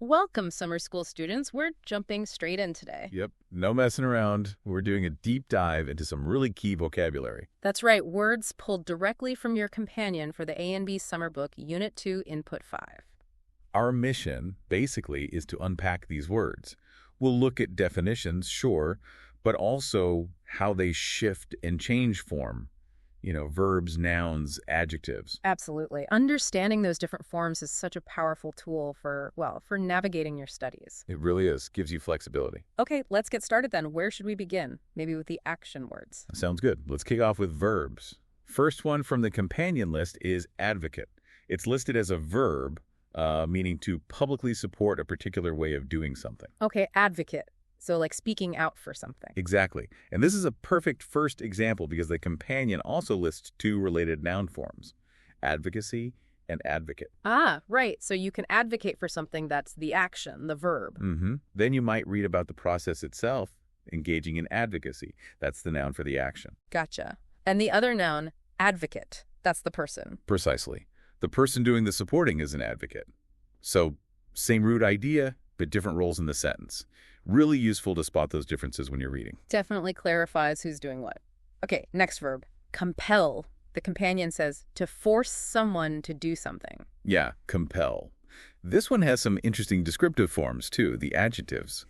Welcome, summer school students. We're jumping straight in today. Yep, no messing around. We're doing a deep dive into some really key vocabulary. That's right, words pulled directly from your companion for the A&B Summer Book Unit 2 Input 5. Our mission, basically, is to unpack these words. We'll look at definitions, sure, but also how they shift and change form. Verbs, nouns, adjectives. Absolutely. Understanding those different forms is such a powerful tool for navigating your studies. It really is. Gives you flexibility. Okay, let's get started then. Where should we begin? Maybe with the action words. Sounds good. Let's kick off with verbs. First one from the companion list is advocate. It's listed as a verb, meaning to publicly support a particular way of doing something. Okay, advocate. So like speaking out for something. Exactly. And this is a perfect first example because the companion also lists two related noun forms, advocacy and advocate. Ah, right. So you can advocate for something that's the action, the verb. Then you might read about the process itself, engaging in advocacy. That's the noun for the action. Gotcha. And the other noun, advocate. That's the person. Precisely. The person doing the supporting is an advocate. So, same root idea, but different roles in the sentence. Really useful to spot those differences when you're reading. Definitely clarifies who's doing what. Okay, next verb. Compel. The companion says to force someone to do something. Yeah, compel. This one has some interesting descriptive forms, too, the adjectives.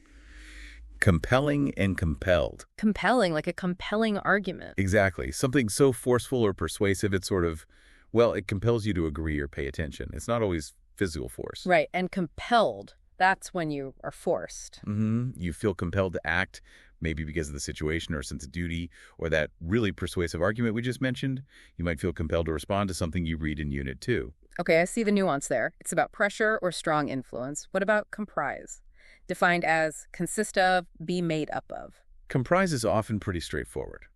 Compelling and compelled. Compelling, like a compelling argument. Exactly. Something so forceful or persuasive, it's sort of, it compels you to agree or pay attention. It's not always physical force. Right, and compelled. That's when you are forced. You feel compelled to act, maybe because of the situation or sense of duty, or that really persuasive argument we just mentioned. You might feel compelled to respond to something you read in Unit 2. Okay, I see the nuance there. It's about pressure or strong influence. What about comprise? Defined as consist of, be made up of. Comprise is often pretty straightforward.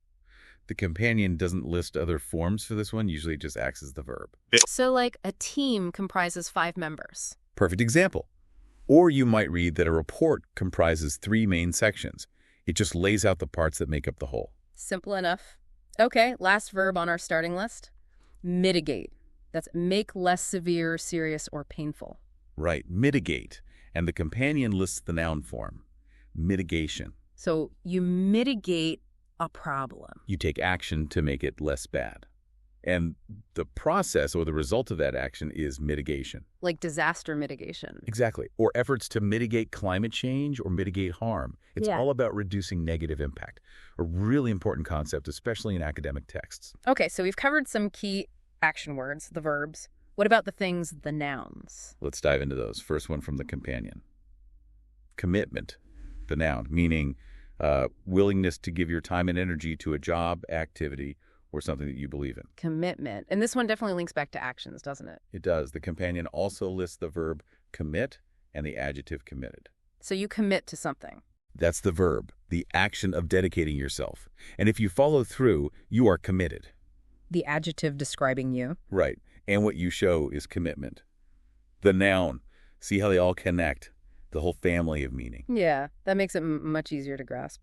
The companion doesn't list other forms for this one, usually it just acts as the verb. So like a team comprises 5 members. Perfect example. Or you might read that a report comprises 3 main sections. It just lays out the parts that make up the whole. Simple enough. Okay, last verb on our starting list. Mitigate. That's make less severe, serious, or painful. Right, mitigate. And the companion lists the noun form, mitigation. So you mitigate a problem. You take action to make it less bad. And the process or the result of that action is mitigation. Like disaster mitigation. Exactly. Or efforts to mitigate climate change or mitigate harm. It's all about reducing negative impact. A really important concept, especially in academic texts. Okay, so we've covered some key action words, the verbs. What about the things, the nouns? Let's dive into those. First one from the companion. Commitment, the noun, meaning willingness to give your time and energy to a job, activity, or something that you believe in. Commitment. And this one definitely links back to actions, doesn't it? It does. The companion also lists the verb commit and the adjective committed. So you commit to something. That's the verb, the action of dedicating yourself. And if you follow through, you are committed. The adjective describing you. Right. And what you show is commitment. The noun. See how they all connect? The whole family of meaning. Yeah, that makes it much easier to grasp.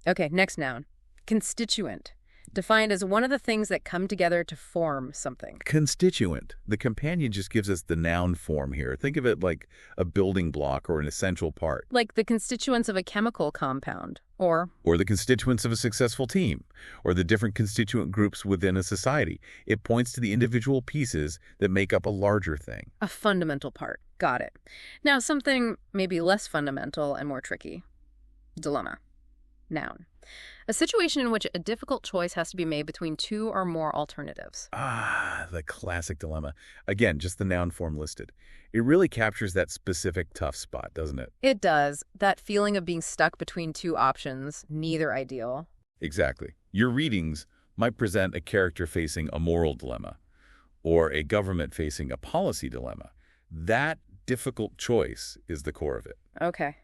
Okay, next noun. Constituent. Defined as one of the things that come together to form something. Constituent. The companion just gives us the noun form here. Think of it like a building block or an essential part. Like the constituents of a chemical compound. Or the constituents of a successful team. Or the different constituent groups within a society. It points to the individual pieces that make up a larger thing. a fundamental part. Got it. Now something maybe less fundamental and more tricky. Dilemma. Noun. A situation in which a difficult choice has to be made between 2 or more alternatives. Ah, the classic dilemma. Again, just the noun form listed. It really captures that specific tough spot, doesn't it? It does. That feeling of being stuck between 2 options, neither ideal. Exactly. Your readings might present a character facing a moral dilemma or a government facing a policy dilemma. That difficult choice is the core of it. Okay.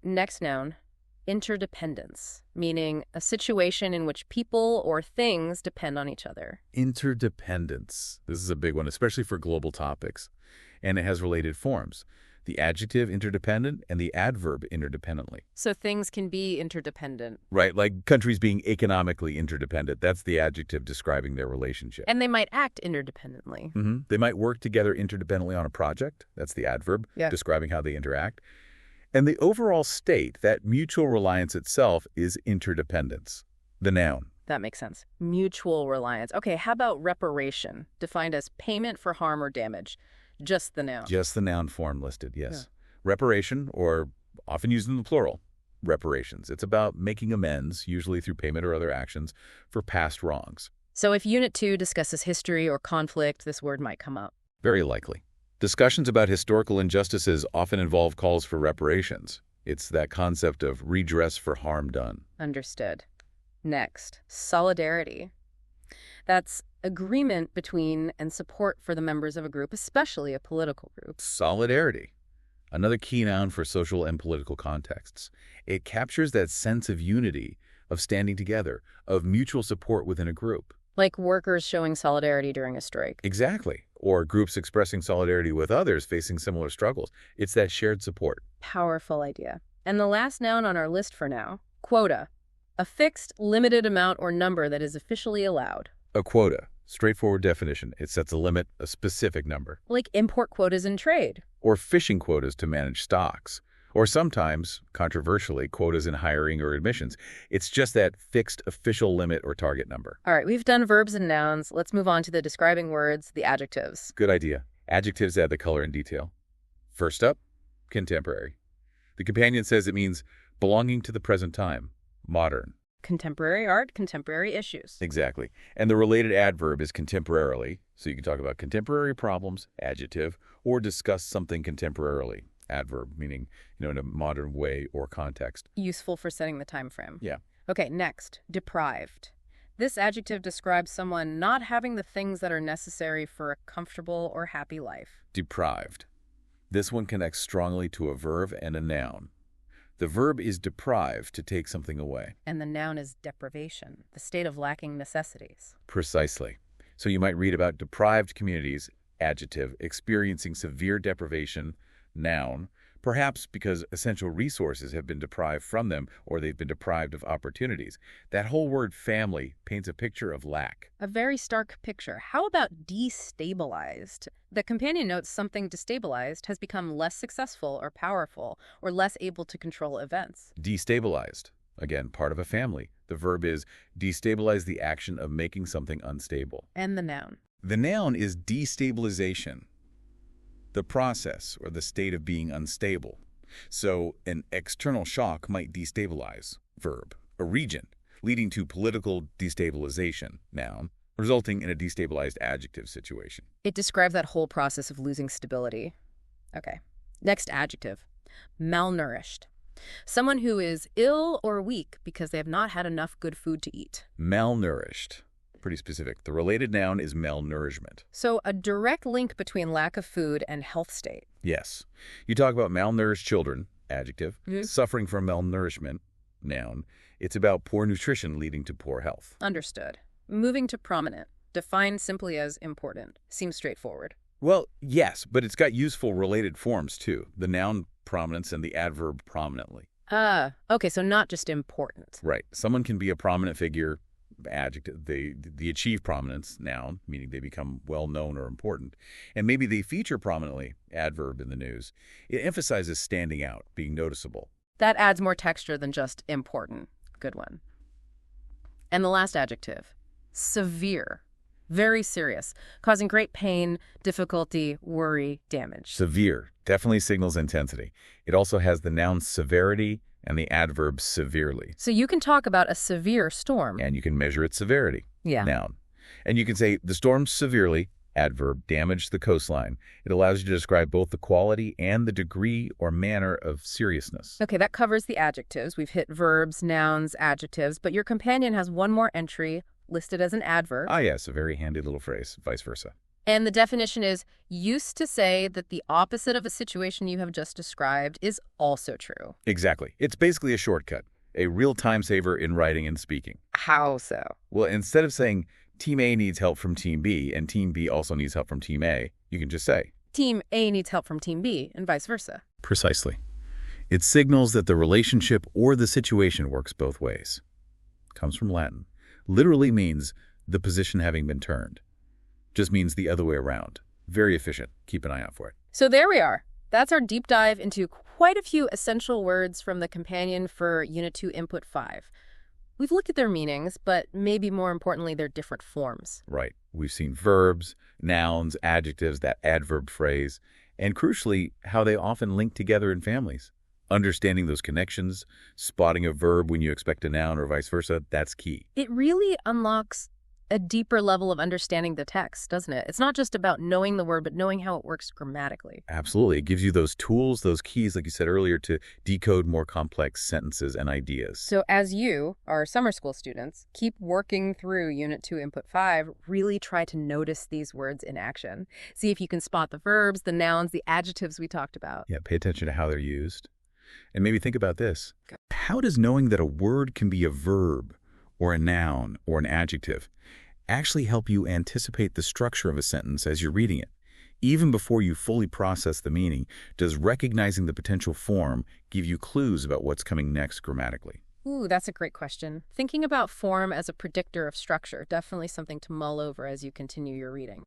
Next noun. Interdependence, meaning a situation in which people or things depend on each other. Interdependence. This is a big one, especially for global topics, and it has related forms. the adjective interdependent and the adverb interdependently. So things can be interdependent. Right, like countries being economically interdependent. That's the adjective describing their relationship. And they might act interdependently. They might work together interdependently on a project. That's the adverb describing how they interact. And the overall state, that mutual reliance itself, is interdependence, the noun. That makes sense. Mutual reliance. Okay, how about reparation, defined as payment for harm or damage? Just the noun. Just the noun form listed, yes. Reparation, or often used in the plural, reparations. It's about making amends, usually through payment or other actions, for past wrongs. So if Unit 2 discusses history or conflict, this word might come up. Very likely. Discussions about historical injustices often involve calls for reparations. It's that concept of redress for harm done. Understood. Next, solidarity. That's agreement between and support for the members of a group, especially a political group. Solidarity, another key noun for social and political contexts. It captures that sense of unity, of standing together, of mutual support within a group. Like workers showing solidarity during a strike. Exactly. Or groups expressing solidarity with others facing similar struggles. It's that shared support. Powerful idea. And the last noun on our list for now, quota. A fixed, limited amount or number that is officially allowed. A quota. Straightforward definition. It sets a limit, a specific number. Like import quotas in trade. Or fishing quotas to manage stocks. Or sometimes, controversially, quotas in hiring or admissions. It's just that fixed official limit or target number. All right, we've done verbs and nouns. Let's move on to the describing words, the adjectives. Good idea. Adjectives add the color and detail. First up, contemporary. The companion says it means belonging to the present time, modern. Contemporary art, contemporary issues. Exactly. And the related adverb is contemporarily. So you can talk about contemporary problems, adjective, or discuss something contemporarily, adverb, meaning, in a modern way or context. Useful for setting the time frame. Yeah. Okay, next, deprived. This adjective describes someone not having the things that are necessary for a comfortable or happy life. Deprived. This one connects strongly to a verb and a noun. The verb is deprive, to take something away. And the noun is deprivation, the state of lacking necessities. Precisely. So you might read about deprived communities, adjective, experiencing severe deprivation, noun, perhaps because essential resources have been deprived from them or they've been deprived of opportunities. That whole word family paints a picture of lack. A very stark picture. How about destabilized? The companion notes something destabilized has become less successful or powerful or less able to control events. Destabilized. Again, part of a family. The verb is destabilize, the action of making something unstable. And the noun. The noun is destabilization, the process or the state of being unstable. So an external shock might destabilize, verb, a region, leading to political destabilization, noun, resulting in a destabilized adjective situation. It describes that whole process of losing stability. Okay. Next adjective, malnourished. Someone who is ill or weak because they have not had enough good food to eat. Malnourished. Pretty specific. The related noun is malnourishment. So a direct link between lack of food and health state. Yes. You talk about malnourished children, adjective, suffering from malnourishment, noun. It's about poor nutrition leading to poor health. Understood. Moving to prominent, defined simply as important. Seems straightforward. Well, yes, but it's got useful related forms too. The noun prominence and the adverb prominently. Okay, so not just important. Right. Someone can be a prominent figure, adjective, they achieve prominence, noun, meaning they become well-known or important. And maybe they feature prominently, adverb, in the news. It emphasizes standing out, being noticeable. That adds more texture than just important. Good one. And the last adjective, severe. Very serious, causing great pain, difficulty, worry, damage. Severe definitely signals intensity. It also has the noun severity and the adverb severely. So you can talk about a severe storm. And you can measure its severity, noun. And you can say the storm severely, adverb, damaged the coastline. It allows you to describe both the quality and the degree or manner of seriousness. Okay, that covers the adjectives. We've hit verbs, nouns, adjectives, but your companion has one more entry listed as an adverb. Ah, yes, a very handy little phrase, vice versa. And the definition is used to say that the opposite of a situation you have just described is also true. Exactly. It's basically a shortcut, a real time saver in writing and speaking. How so? Well, instead of saying Team A needs help from Team B and Team B also needs help from Team A, you can just say Team A needs help from Team B, and vice versa. Precisely. It signals that the relationship or the situation works both ways. Comes from Latin. Literally means the position having been turned. Just means the other way around. Very efficient. Keep an eye out for it. So there we are. That's our deep dive into quite a few essential words from the companion for Unit 2 Input 5. We've looked at their meanings, but maybe more importantly, their different forms. Right. We've seen verbs, nouns, adjectives, that adverb phrase, and crucially, how they often link together in families. Understanding those connections, spotting a verb when you expect a noun or vice versa, that's key. It really unlocks a deeper level of understanding the text, doesn't it? It's not just about knowing the word, but knowing how it works grammatically. Absolutely. It gives you those tools, those keys, like you said earlier, to decode more complex sentences and ideas. So as you, our summer school students, keep working through Unit 2 Input 5, really try to notice these words in action. See if you can spot the verbs, the nouns, the adjectives we talked about. Yeah, pay attention to how they're used. And maybe think about this. How does knowing that a word can be a verb or a noun or an adjective actually help you anticipate the structure of a sentence as you're reading it? Even before you fully process the meaning, does recognizing the potential form give you clues about what's coming next grammatically? Ooh, that's a great question. Thinking about form as a predictor of structure, definitely something to mull over as you continue your reading.